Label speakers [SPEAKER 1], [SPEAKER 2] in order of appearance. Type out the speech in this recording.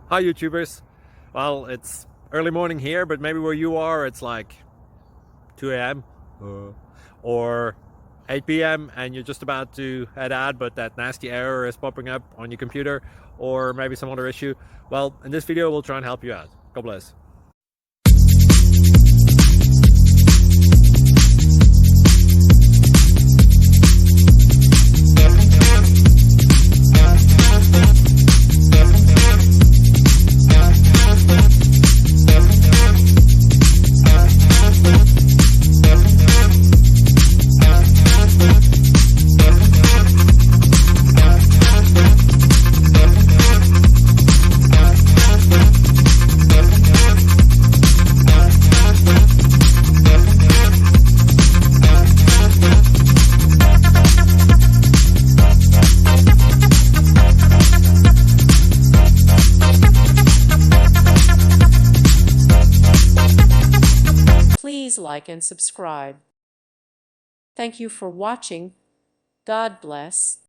[SPEAKER 1] Hi YouTubers. Well, it's early morning here, but maybe where you are it's like 2 a.m. Or 8 p.m. and you're just about to head out, but that nasty error is popping up on your computer, or maybe some other issue. Well, in this video we'll try and help you out. God bless.
[SPEAKER 2] Please like and subscribe. Thank you for watching. God bless.